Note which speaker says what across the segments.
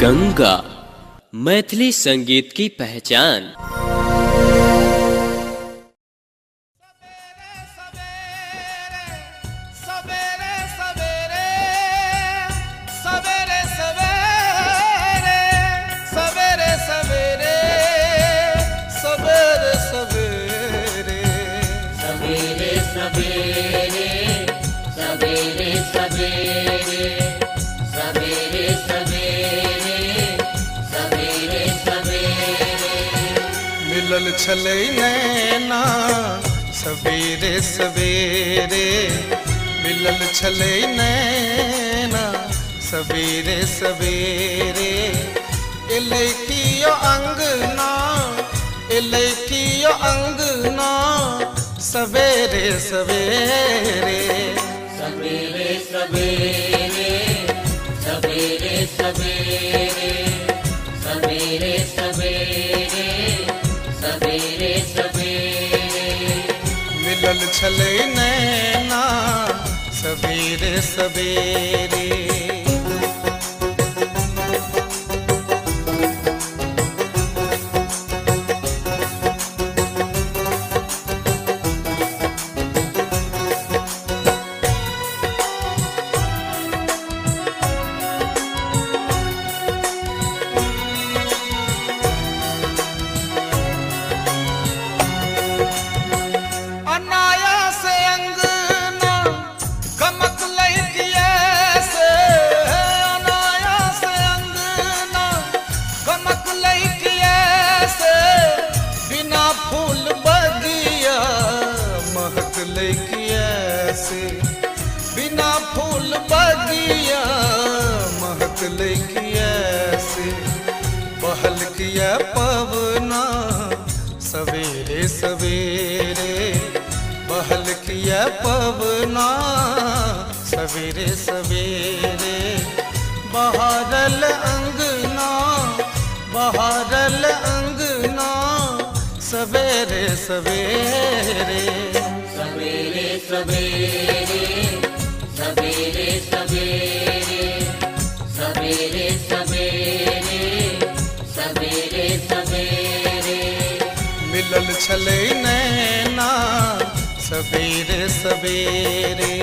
Speaker 1: गंगा मैथिली संगीत की पहचान।
Speaker 2: मिलल छलै नैना सवेरे सवेरे, मिलल छलै नैना सवेरे सवेरे। एलै कियो अंगना, एलै कियो अंगना सवेरे सवेरे।
Speaker 3: सवेरे सवेरे सवेरे सवेरे सवेरे सवेरे सवेरे सवेरे।
Speaker 2: मिलल छलै नैना सवेरे सवेरे। बिना फूल बगिया महक लैकिया से, बहल किया पवना सवेरे सवेरे, बहल किया पवना सवेरे सवेरे। बहारल अंगना, बहारल अंगना सवेरे सवेरे।
Speaker 3: सवेरे सवेरे सवेरे सवेरे सवेरे सवेरे सवेरे सवेरे।
Speaker 2: मिलल छलै नैना सवेरे सवेरे।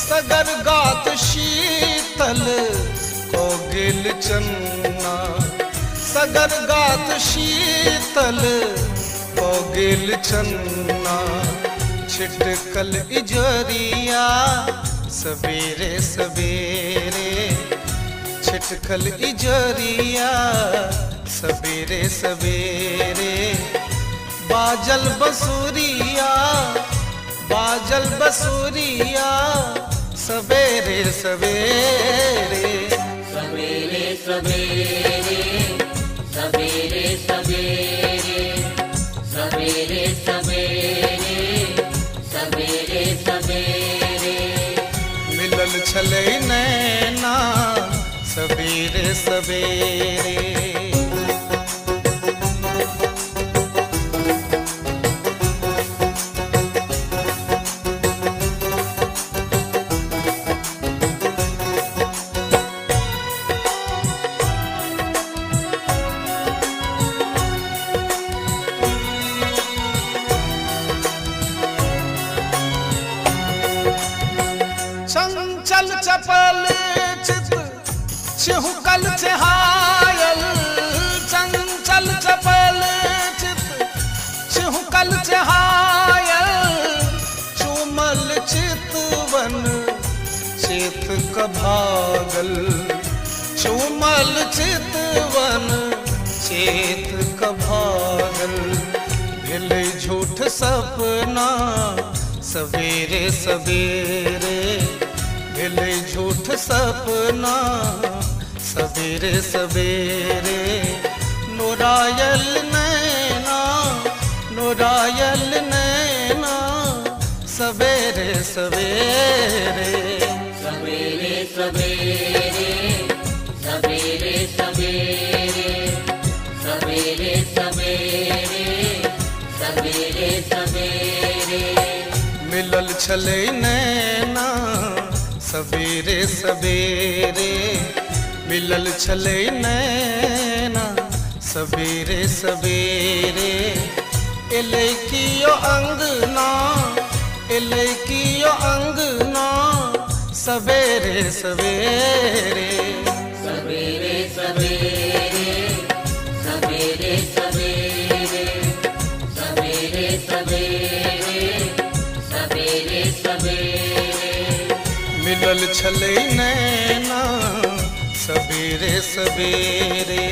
Speaker 2: सगर गात शीतल कोगिल चन्ना, सगर गात शीतल कोगिल चन्ना। छिटकल इजरिया सवेरे सवेरे, छिटकल इजरिया सवेरे सवेरे। बाजल बसुरिया, बाजल बसुरिया सवेरे सवेरे।
Speaker 3: सवेरे सवेरे सवेरे सवेरे सवेरे सवेरे सवेरे सवेरे।
Speaker 2: मिलल छलै नैना सवेरे सवेरे। चंचल चपल चित छिहुकल चहायल, चंचल चपल चित छिहुकल चहायल। चुमल चितवन चेत क भागल, चुमल चितवन चेत क भागल। भेलै झूठ सपना सवेरे सवेरे भेलै झूठ सपना, सवेरे सवेरे नोरायल नैना, नोरायल नैना, सवेरे सवेरे
Speaker 3: सवेरे सवेरे सवेरे सवेरे सवेरे सवेरे सवेरे सवेरे
Speaker 2: मिलल छलै नैना, सवेरे सवेरे मिलल छलै नैना, सवेरे सवेरे एलै कियो अंगना, एलै कियो अंगना, सवेरे सवेरे
Speaker 3: सवेरे सवेरे सवेरे सवेरे सवेरे सवेरे सवेरे सवेरे
Speaker 2: मिलल छलै नैना, सवेरे सवेरे।